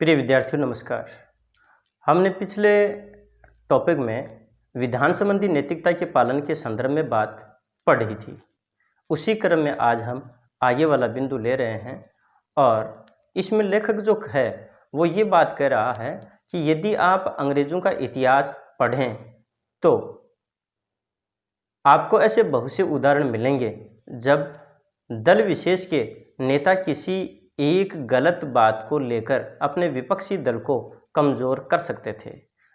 प्रिय विद्यार्थियों नमस्कार। हमने पिछले टॉपिक में विधान संबंधी नैतिकता के पालन के संदर्भ में बात पढ़ रही थी। उसी क्रम में आज हम आगे वाला बिंदु ले रहे हैं और इसमें लेखक जो है वो ये बात कह रहा है कि यदि आप अंग्रेजों का इतिहास पढ़ें तो आपको ऐसे बहुत से उदाहरण मिलेंगे जब दल विशेष के नेता किसी एक गलत बात को लेकर अपने विपक्षी दल को कमज़ोर कर सकते थे,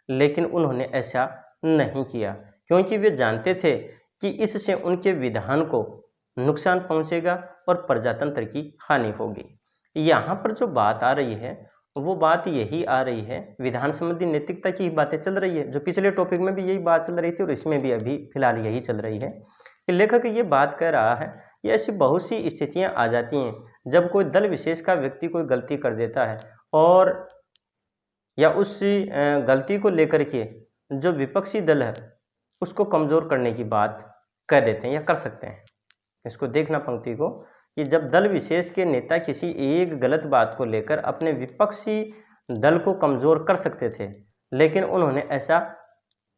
लेकिन उन्होंने ऐसा नहीं किया क्योंकि वे जानते थे कि इससे उनके विधान को नुकसान पहुंचेगा और प्रजातंत्र की हानि होगी। यहाँ पर जो बात आ रही है वो बात यही आ रही है, विधान संबंधी नैतिकता की बातें चल रही है। जो पिछले टॉपिक में भी यही बात चल रही थी और इसमें भी अभी फिलहाल यही चल रही है कि लेखक ये बात कह रहा है कि ऐसी बहुत सी स्थितियां आ जाती हैं जब कोई दल विशेष का व्यक्ति कोई गलती कर देता है और या उस गलती को लेकर के जो विपक्षी दल है उसको कमज़ोर करने की बात कह देते हैं या कर सकते हैं। इसको देखना पंक्ति को कि जब दल विशेष के नेता किसी एक गलत बात को लेकर अपने विपक्षी दल को कमज़ोर कर सकते थे, लेकिन उन्होंने ऐसा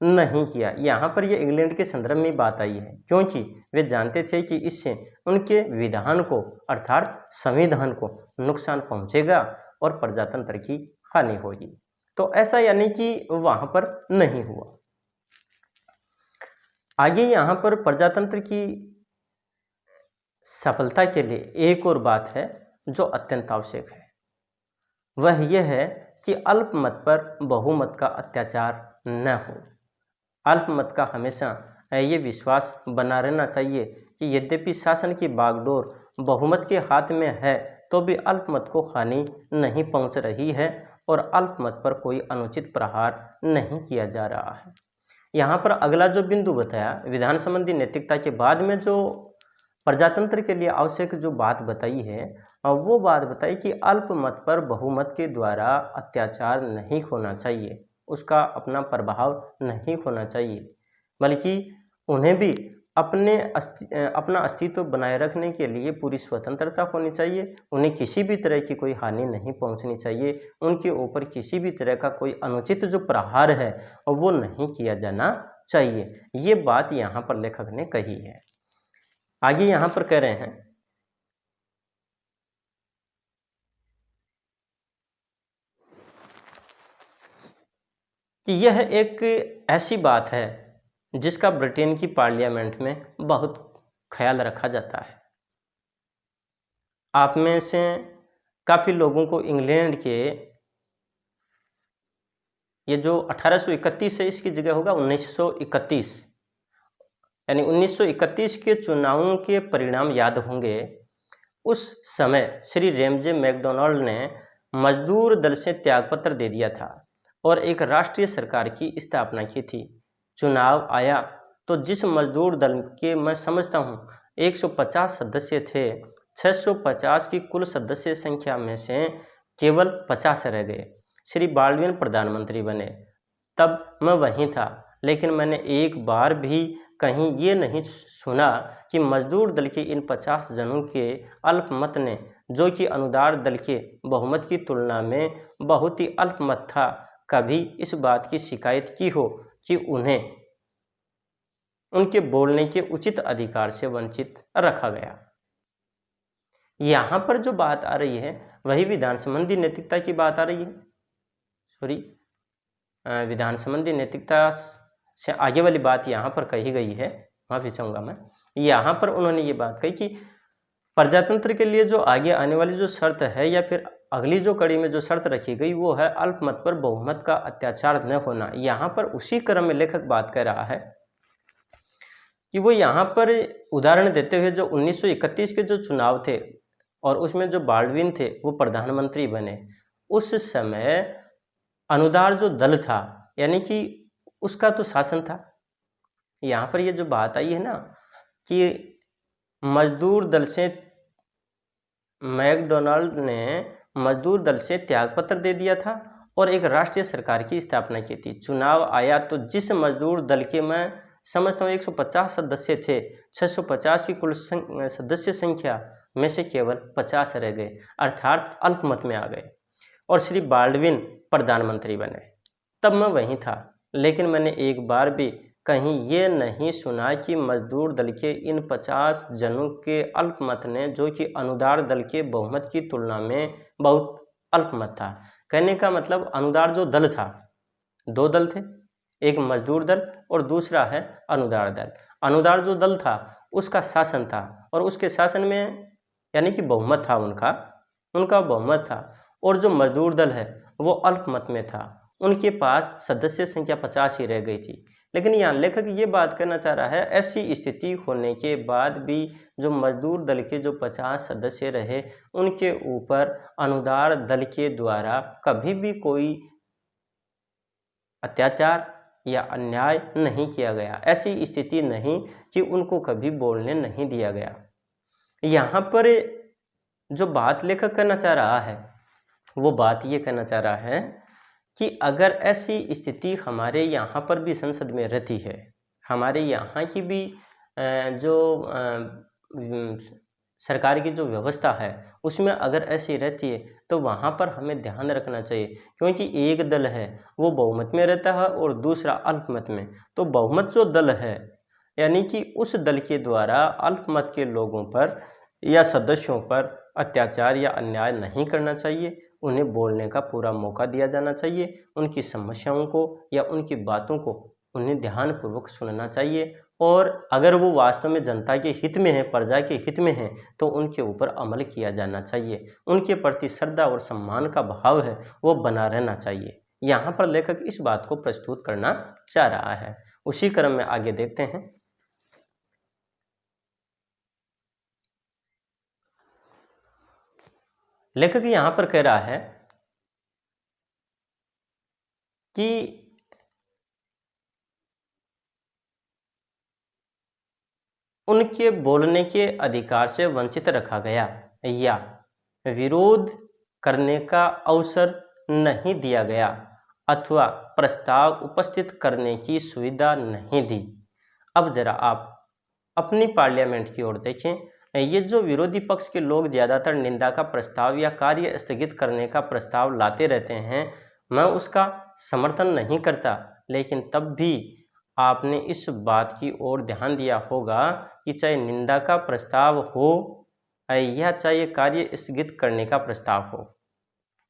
नहीं किया। यहाँ पर यह इंग्लैंड के संदर्भ में बात आई है क्योंकि वे जानते थे कि इससे उनके विधान को अर्थात संविधान को नुकसान पहुंचेगा और प्रजातंत्र की हानि होगी। तो ऐसा यानी कि वहाँ पर नहीं हुआ। आगे यहाँ पर प्रजातंत्र की सफलता के लिए एक और बात है जो अत्यंत आवश्यक है, वह यह है कि अल्पमत पर बहुमत का अत्याचार न हो। अल्पमत का हमेशा ये विश्वास बना रहना चाहिए कि यद्यपि शासन की बागडोर बहुमत के हाथ में है तो भी अल्पमत को हानि नहीं पहुंच रही है और अल्पमत पर कोई अनुचित प्रहार नहीं किया जा रहा है। यहाँ पर अगला जो बिंदु बताया विधान संबंधी नैतिकता के बाद में जो प्रजातंत्र के लिए आवश्यक जो बात बताई है वो बात बताई कि अल्पमत पर बहुमत के द्वारा अत्याचार नहीं होना चाहिए, उसका अपना प्रभाव नहीं होना चाहिए, बल्कि उन्हें भी अपना अस्तित्व बनाए रखने के लिए पूरी स्वतंत्रता होनी चाहिए। उन्हें किसी भी तरह की कोई हानि नहीं पहुंचनी चाहिए, उनके ऊपर किसी भी तरह का कोई अनुचित जो प्रहार है वो नहीं किया जाना चाहिए। ये बात यहाँ पर लेखक ने कही है। आगे यहाँ पर कह रहे हैं कि यह एक ऐसी बात है जिसका ब्रिटेन की पार्लियामेंट में बहुत ख्याल रखा जाता है। आप में से काफ़ी लोगों को इंग्लैंड के ये जो 1831 है इसकी जगह होगा 1931, यानी 1931 के चुनावों के परिणाम याद होंगे। उस समय श्री रैमजे मैकडोनाल्ड ने मजदूर दल से त्यागपत्र दे दिया था और एक राष्ट्रीय सरकार की स्थापना की थी। चुनाव आया तो जिस मजदूर दल के मैं समझता हूँ 150 सदस्य थे, 650 की कुल सदस्य संख्या में से केवल 50 रह गए। श्री बाल्डविन प्रधानमंत्री बने, तब मैं वहीं था, लेकिन मैंने एक बार भी कहीं ये नहीं सुना कि मजदूर दल के इन 50 जनों के अल्पमत ने, जो कि अनुदार दल के बहुमत की तुलना में बहुत ही अल्पमत था, कभी इस बात की शिकायत की हो कि उन्हें उनके बोलने के उचित अधिकार से वंचित रखा गया। यहाँ पर जो बात आ रही है वही विधान संबंधी नैतिकता की बात आ रही है। विधान संबंधी नैतिकता से आगे वाली बात यहाँ पर कही गई है, माफी चाहूँगा मैं। यहाँ पर उन्होंने ये बात कही कि प्रजातंत्र के लिए जो आगे आने वाली जो शर्त है या फिर अगली जो कड़ी में जो शर्त रखी गई वो है अल्पमत पर बहुमत का अत्याचार न होना। यहाँ पर उसी क्रम में लेखक बात कर रहा है कि वो यहाँ पर उदाहरण देते हुए जो 1931 के जो चुनाव थे और उसमें जो बाल्डविन थे वो प्रधानमंत्री बने, उस समय अनुदार जो दल था यानी कि उसका तो शासन था। यहाँ पर ये जो बात आई है ना कि मजदूर दल से मैकडोनाल्ड ने मजदूर दल से त्यागपत्र दे दिया था और एक राष्ट्रीय सरकार की स्थापना की थी। चुनाव आया तो जिस मजदूर दल के मैं समझता हूँ 150 सदस्य थे, 650 की कुल सदस्य संख्या में से केवल 50 रह गए, अर्थात अल्पमत में आ गए। और श्री बाल्डविन प्रधानमंत्री बने, तब मैं वहीं था। लेकिन मैंने एक बार भी कहीं ये नहीं सुना कि मजदूर दल के इन 50 जनों के अल्पमत ने, जो कि अनुदार दल के बहुमत की तुलना में बहुत अल्पमत था। कहने का मतलब अनुदार जो दल था, दो दल थे, एक मजदूर दल और दूसरा है अनुदार दल। अनुदार जो दल था उसका शासन था और उसके शासन में यानी कि बहुमत था, उनका बहुमत था। और जो मजदूर दल है वो अल्पमत में था, उनके पास सदस्य संख्या 50 ही रह गई थी। लेकिन यहाँ लेखक ये बात करना चाह रहा है, ऐसी स्थिति होने के बाद भी जो मजदूर दल के जो 50 सदस्य रहे, उनके ऊपर अनुदार दल के द्वारा कभी भी कोई अत्याचार या अन्याय नहीं किया गया। ऐसी स्थिति नहीं कि उनको कभी बोलने नहीं दिया गया। यहाँ पर जो बात लेखक करना चाह रहा है वो बात ये कहना चाह रहा है कि अगर ऐसी स्थिति हमारे यहाँ पर भी संसद में रहती है, हमारे यहाँ की भी जो सरकार की जो व्यवस्था है उसमें अगर ऐसी रहती है तो वहाँ पर हमें ध्यान रखना चाहिए, क्योंकि एक दल है वो बहुमत में रहता है और दूसरा अल्पमत में। तो बहुमत जो दल है यानी कि उस दल के द्वारा अल्पमत के लोगों पर या सदस्यों पर अत्याचार या अन्याय नहीं करना चाहिए, उन्हें बोलने का पूरा मौका दिया जाना चाहिए, उनकी समस्याओं को या उनकी बातों को उन्हें ध्यानपूर्वक सुनना चाहिए, और अगर वो वास्तव में जनता के हित में है, प्रजा के हित में है, तो उनके ऊपर अमल किया जाना चाहिए। उनके प्रति श्रद्धा और सम्मान का भाव है वो बना रहना चाहिए। यहाँ पर लेखक इस बात को प्रस्तुत करना चाह रहा है। उसी क्रम में आगे देखते हैं। लेखक यहाँ पर कह रहा है कि उनके बोलने के अधिकार से वंचित रखा गया या विरोध करने का अवसर नहीं दिया गया अथवा प्रस्ताव उपस्थित करने की सुविधा नहीं दी। अब जरा आप अपनी पार्लियामेंट की ओर देखें। ये जो विरोधी पक्ष के लोग ज़्यादातर निंदा का प्रस्ताव या कार्य स्थगित करने का प्रस्ताव लाते रहते हैं, मैं उसका समर्थन नहीं करता, लेकिन तब भी आपने इस बात की ओर ध्यान दिया होगा कि चाहे निंदा का प्रस्ताव हो या चाहे कार्य स्थगित करने का प्रस्ताव हो,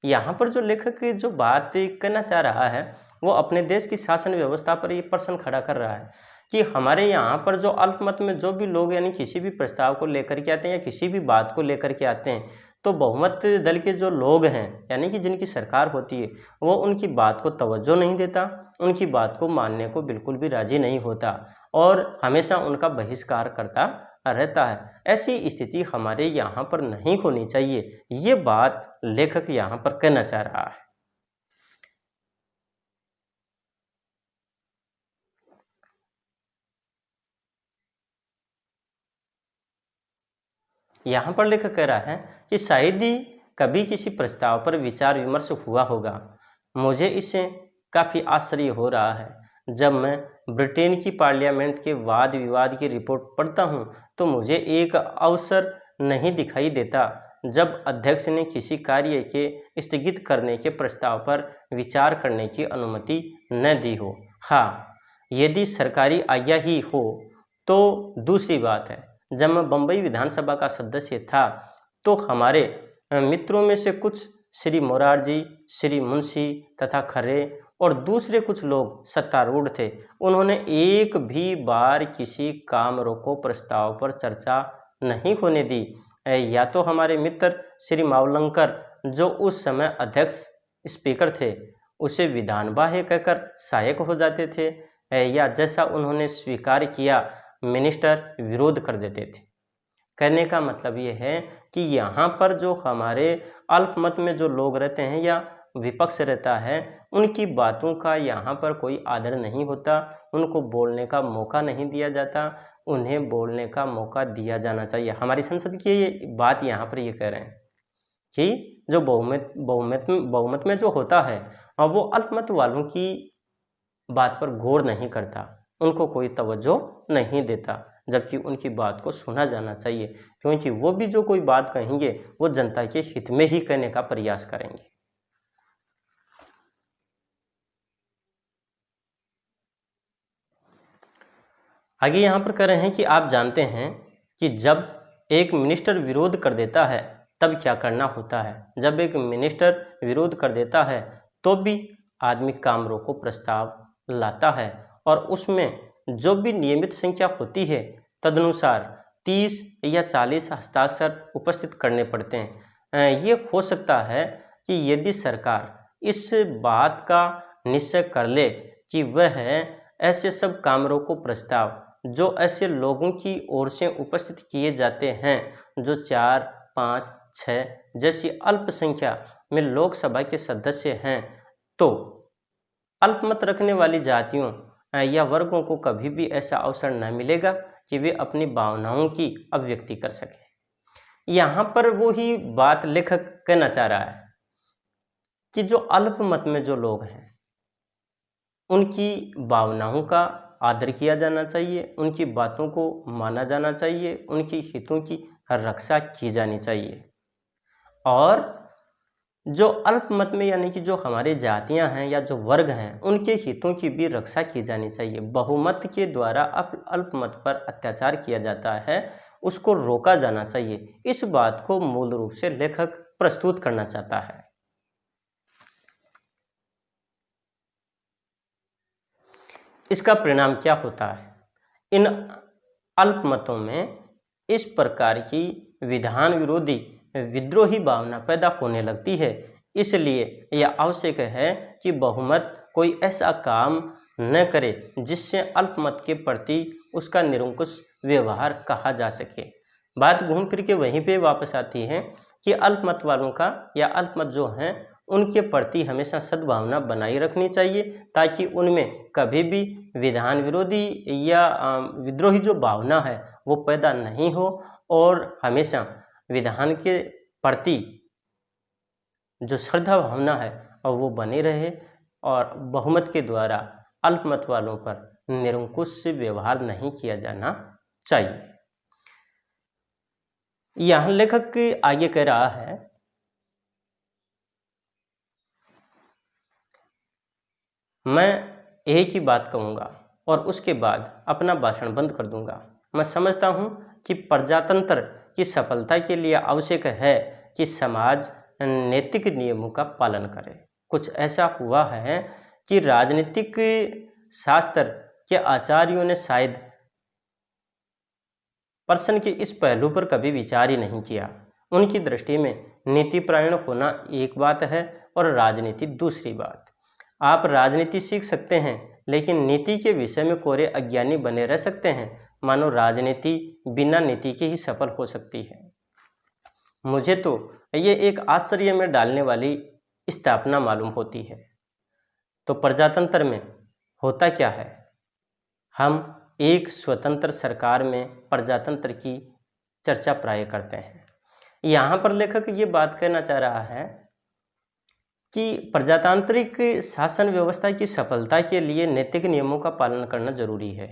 यहाँ पर जो लेखक जो बात करना चाह रहा है वो अपने देश की शासन व्यवस्था पर ये प्रश्न खड़ा कर रहा है कि हमारे यहाँ पर जो अल्पमत में जो भी लोग यानी किसी भी प्रस्ताव को लेकर के आते हैं या किसी भी बात को लेकर के आते हैं, तो बहुमत दल के जो लोग हैं यानी कि जिनकी सरकार होती है वो उनकी बात को तवज्जो नहीं देता, उनकी बात को मानने को बिल्कुल भी राजी नहीं होता और हमेशा उनका बहिष्कार करता रहता है। ऐसी स्थिति हमारे यहाँ पर नहीं होनी चाहिए, ये बात लेखक यहाँ पर कहना चाह रहा है। यहाँ पर लेखक कह रहा है कि शायद ही कभी किसी प्रस्ताव पर विचार विमर्श हुआ होगा। मुझे इससे काफ़ी आश्चर्य हो रहा है। जब मैं ब्रिटेन की पार्लियामेंट के वाद विवाद की रिपोर्ट पढ़ता हूँ तो मुझे एक अवसर नहीं दिखाई देता जब अध्यक्ष ने किसी कार्य के स्थगित करने के प्रस्ताव पर विचार करने की अनुमति न दी हो। हाँ, यदि सरकारी आज्ञा ही हो तो दूसरी बात है। जब मैं बम्बई विधानसभा का सदस्य था तो हमारे मित्रों में से कुछ श्री मोरारजी, श्री मुंशी तथा खर्रे और दूसरे कुछ लोग सत्तारूढ़ थे। उन्होंने एक भी बार किसी काम रोको प्रस्ताव पर चर्चा नहीं होने दी। या तो हमारे मित्र श्री मावलंकर जो उस समय अध्यक्ष स्पीकर थे उसे विधान बाह्य कहकर सहायक हो जाते थे, या जैसा उन्होंने स्वीकार किया मिनिस्टर विरोध कर देते थे। कहने का मतलब ये है कि यहाँ पर जो हमारे अल्पमत में जो लोग रहते हैं या विपक्ष रहता है उनकी बातों का यहाँ पर कोई आदर नहीं होता, उनको बोलने का मौका नहीं दिया जाता, उन्हें बोलने का मौका दिया जाना चाहिए। हमारी संसद की ये बात यहाँ पर ये कह रहे हैं कि जो बहुमत में जो होता है वो अल्पमत वालों की बात पर गौर नहीं करता, उनको कोई तवज्जो नहीं देता, जबकि उनकी बात को सुना जाना चाहिए, क्योंकि वो भी जो कोई बात कहेंगे वो जनता के हित में ही कहने का प्रयास करेंगे। आगे यहाँ पर कह रहे हैं कि आप जानते हैं कि जब एक मिनिस्टर विरोध कर देता है तब क्या करना होता है। जब एक मिनिस्टर विरोध कर देता है तो भी आदमी काम रोको प्रस्ताव लाता है और उसमें जो भी नियमित संख्या होती है तदनुसार 30 या 40 हस्ताक्षर उपस्थित करने पड़ते हैं। ये हो सकता है कि यदि सरकार इस बात का निश्चय कर ले कि वह ऐसे सब काम रोको प्रस्ताव जो ऐसे लोगों की ओर से उपस्थित किए जाते हैं जो 4, 5, 6 जैसी अल्पसंख्या में लोकसभा के सदस्य हैं, तो अल्पमत रखने वाली जातियों या वर्गों को कभी भी ऐसा अवसर न मिलेगा कि वे अपनी भावनाओं की अभिव्यक्ति कर सकें। यहाँ पर वो ही बात लेखक कहना चाह रहा है कि जो अल्पमत में जो लोग हैं उनकी भावनाओं का आदर किया जाना चाहिए, उनकी बातों को माना जाना चाहिए, उनकी हितों की रक्षा की जानी चाहिए। और जो अल्पमत में यानी कि जो हमारे जातियां हैं या जो वर्ग हैं उनके हितों की भी रक्षा की जानी चाहिए। बहुमत के द्वारा अल्पमत पर अत्याचार किया जाता है, उसको रोका जाना चाहिए। इस बात को मूल रूप से लेखक प्रस्तुत करना चाहता है। इसका परिणाम क्या होता है? इन अल्पमतों में इस प्रकार की विधान विरोधी विद्रोही भावना पैदा होने लगती है। इसलिए यह आवश्यक है कि बहुमत कोई ऐसा काम न करे जिससे अल्पमत के प्रति उसका निरंकुश व्यवहार कहा जा सके। बात घूम फिर के वहीं पे वापस आती है कि अल्पमत वालों का या अल्पमत जो हैं उनके प्रति हमेशा सद्भावना बनाई रखनी चाहिए ताकि उनमें कभी भी विधान विरोधी या विद्रोही जो भावना है वो पैदा नहीं हो और हमेशा विधान के प्रति जो श्रद्धा भावना है और वो बनी रहे और बहुमत के द्वारा अल्पमत वालों पर निरंकुश व्यवहार नहीं किया जाना चाहिए। यहाँ लेखक आगे कह रहा है, मैं एक ही बात कहूँगा और उसके बाद अपना भाषण बंद कर दूंगा। मैं समझता हूँ कि प्रजातंत्र की सफलता के लिए आवश्यक है कि समाज नैतिक नियमों का पालन करे। कुछ ऐसा हुआ है कि राजनीतिक शास्त्र के आचार्यों ने शायद प्रश्न के इस पहलू पर कभी विचार ही नहीं किया। उनकी दृष्टि में नीति परायण होना एक बात है और राजनीति दूसरी बात। आप राजनीति सीख सकते हैं लेकिन नीति के विषय में कोरे अज्ञानी बने रह सकते हैं। मानो राजनीति बिना नीति के ही सफल हो सकती है। मुझे तो ये एक आश्चर्य में डालने वाली स्थापना मालूम होती है। तो प्रजातंत्र में होता क्या है? हम एक स्वतंत्र सरकार में प्रजातंत्र की चर्चा प्राय करते हैं। यहाँ पर लेखक ये बात कहना चाह रहा है कि प्रजातांत्रिक शासन व्यवस्था की सफलता के लिए नैतिक नियमों का पालन करना जरूरी है।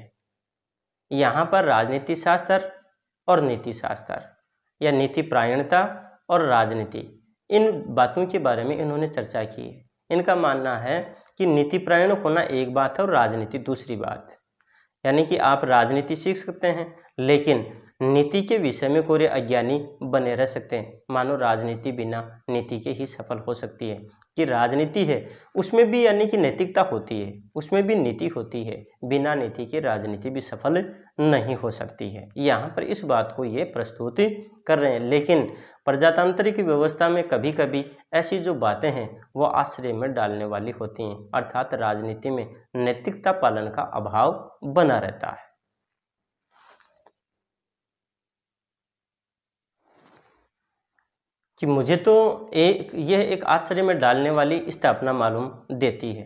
यहाँ पर राजनीति शास्त्र और नीति शास्त्र या नीति परायणता और राजनीति, इन बातों के बारे में इन्होंने चर्चा की है। इनका मानना है कि नीति परायण होना एक बात है और राजनीति दूसरी बात। यानी कि आप राजनीति सीख सकते हैं लेकिन नीति के विषय में कोरे अज्ञानी बने रह सकते हैं। मानो राजनीति बिना नीति के ही सफल हो सकती है। कि राजनीति है उसमें भी यानी कि नैतिकता होती है, उसमें भी नीति होती है। बिना नीति के राजनीति भी सफल नहीं हो सकती है। यहाँ पर इस बात को ये प्रस्तुत कर रहे हैं। लेकिन प्रजातांत्रिक व्यवस्था में कभी कभी ऐसी जो बातें हैं वो आश्चर्य में डालने वाली होती हैं, अर्थात राजनीति में नैतिकता पालन का अभाव बना रहता है। कि मुझे तो यह एक आश्चर्य में डालने वाली स्थापना मालूम देती है।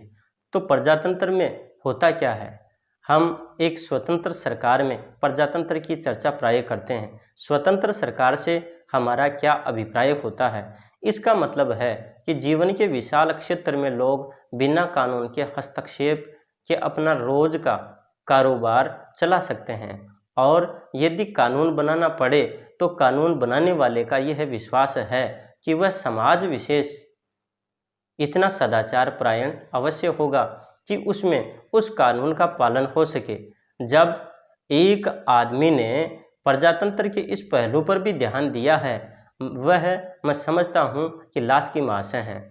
तो प्रजातंत्र में होता क्या है? हम एक स्वतंत्र सरकार में प्रजातंत्र की चर्चा प्राय करते हैं। स्वतंत्र सरकार से हमारा क्या अभिप्राय होता है? इसका मतलब है कि जीवन के विशाल क्षेत्र में लोग बिना कानून के हस्तक्षेप के अपना रोज का कारोबार चला सकते हैं और यदि कानून बनाना पड़े तो कानून बनाने वाले का यह विश्वास है कि वह समाज विशेष इतना सदाचार परायण अवश्य होगा कि उसमें उस कानून का पालन हो सके। जब एक आदमी ने प्रजातंत्र के इस पहलू पर भी ध्यान दिया है, वह मैं समझता हूँ कि लास्की महाशय हैं।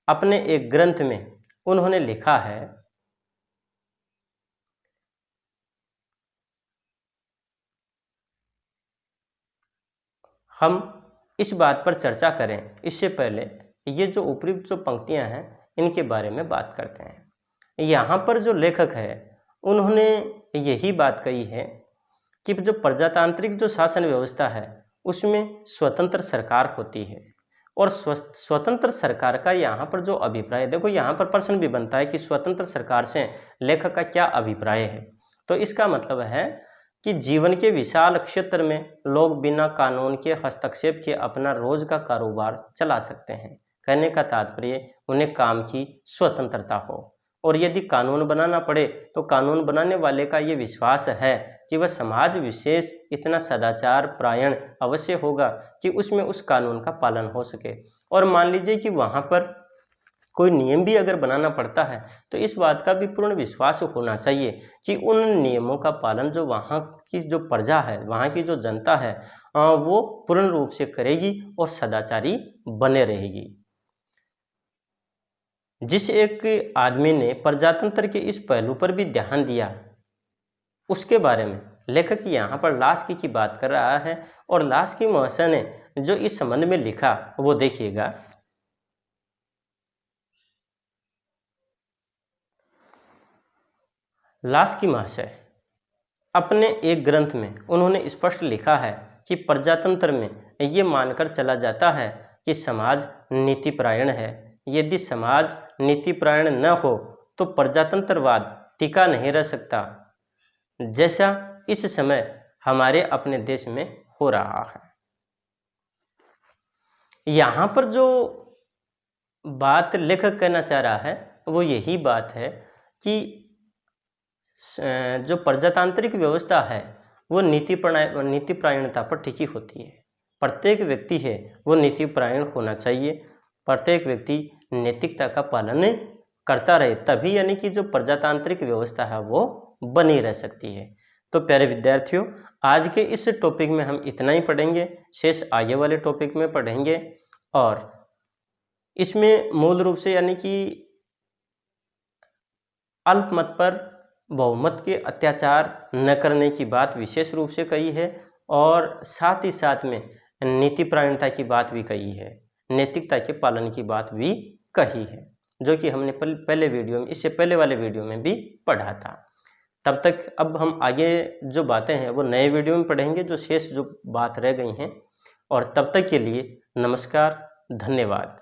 अपने एक ग्रंथ में उन्होंने लिखा है, हम इस बात पर चर्चा करें इससे पहले ये जो उपयुक्त जो पंक्तियां हैं इनके बारे में बात करते हैं। यहाँ पर जो लेखक है उन्होंने यही बात कही है कि जो प्रजातांत्रिक जो शासन व्यवस्था है उसमें स्वतंत्र सरकार होती है, और स्वतंत्र सरकार का यहाँ पर जो अभिप्राय, देखो यहाँ पर प्रश्न भी बनता है कि स्वतंत्र सरकार से लेखक का क्या अभिप्राय है। तो इसका मतलब है कि जीवन के विशाल क्षेत्र में लोग बिना कानून के हस्तक्षेप के अपना रोज का कारोबार चला सकते हैं। कहने का तात्पर्य उन्हें काम की स्वतंत्रता हो, और यदि कानून बनाना पड़े तो कानून बनाने वाले का ये विश्वास है कि वह समाज विशेष इतना सदाचार प्रायण अवश्य होगा कि उसमें उस कानून का पालन हो सके। और मान लीजिए कि वहाँ पर कोई नियम भी अगर बनाना पड़ता है तो इस बात का भी पूर्ण विश्वास होना चाहिए कि उन नियमों का पालन जो वहाँ की जो प्रजा है, वहाँ की जो जनता है, वो पूर्ण रूप से करेगी और सदाचारी बने रहेगी। जिस एक आदमी ने प्रजातंत्र के इस पहलू पर भी ध्यान दिया उसके बारे में लेखक यहाँ पर लास्की की बात कर रहा है, और लास्की महाशय ने जो इस संबंध में लिखा वो देखिएगा। लास्की महाशय अपने एक ग्रंथ में उन्होंने स्पष्ट लिखा है कि प्रजातंत्र में ये मानकर चला जाता है कि समाज नीतिपरायण है। यदि समाज नीतिपरायण न हो तो प्रजातंत्रवाद टिका नहीं रह सकता, जैसा इस समय हमारे अपने देश में हो रहा है। यहाँ पर जो बात लेखक कहना चाह रहा है वो यही बात है कि जो प्रजातांत्रिक व्यवस्था है वो नीतिपरायणता पर टिकी होती है। प्रत्येक व्यक्ति है वो नीतिपरायण होना चाहिए, प्रत्येक व्यक्ति नैतिकता का पालन करता रहे, तभी यानी कि जो प्रजातांत्रिक व्यवस्था है वो बनी रह सकती है। तो प्यारे विद्यार्थियों, आज के इस टॉपिक में हम इतना ही पढ़ेंगे, शेष आगे वाले टॉपिक में पढ़ेंगे। और इसमें मूल रूप से यानी कि अल्पमत पर बहुमत के अत्याचार न करने की बात विशेष रूप से कही है, और साथ ही साथ में नीतिपरायणता की बात भी कही है, नैतिकता के पालन की बात भी कही है, जो कि हमने पहले वीडियो में, इससे पहले वाले वीडियो में भी पढ़ा था। तब तक अब हम आगे जो बातें हैं वो नए वीडियो में पढ़ेंगे, जो शेष जो बात रह गई हैं। और तब तक के लिए नमस्कार, धन्यवाद।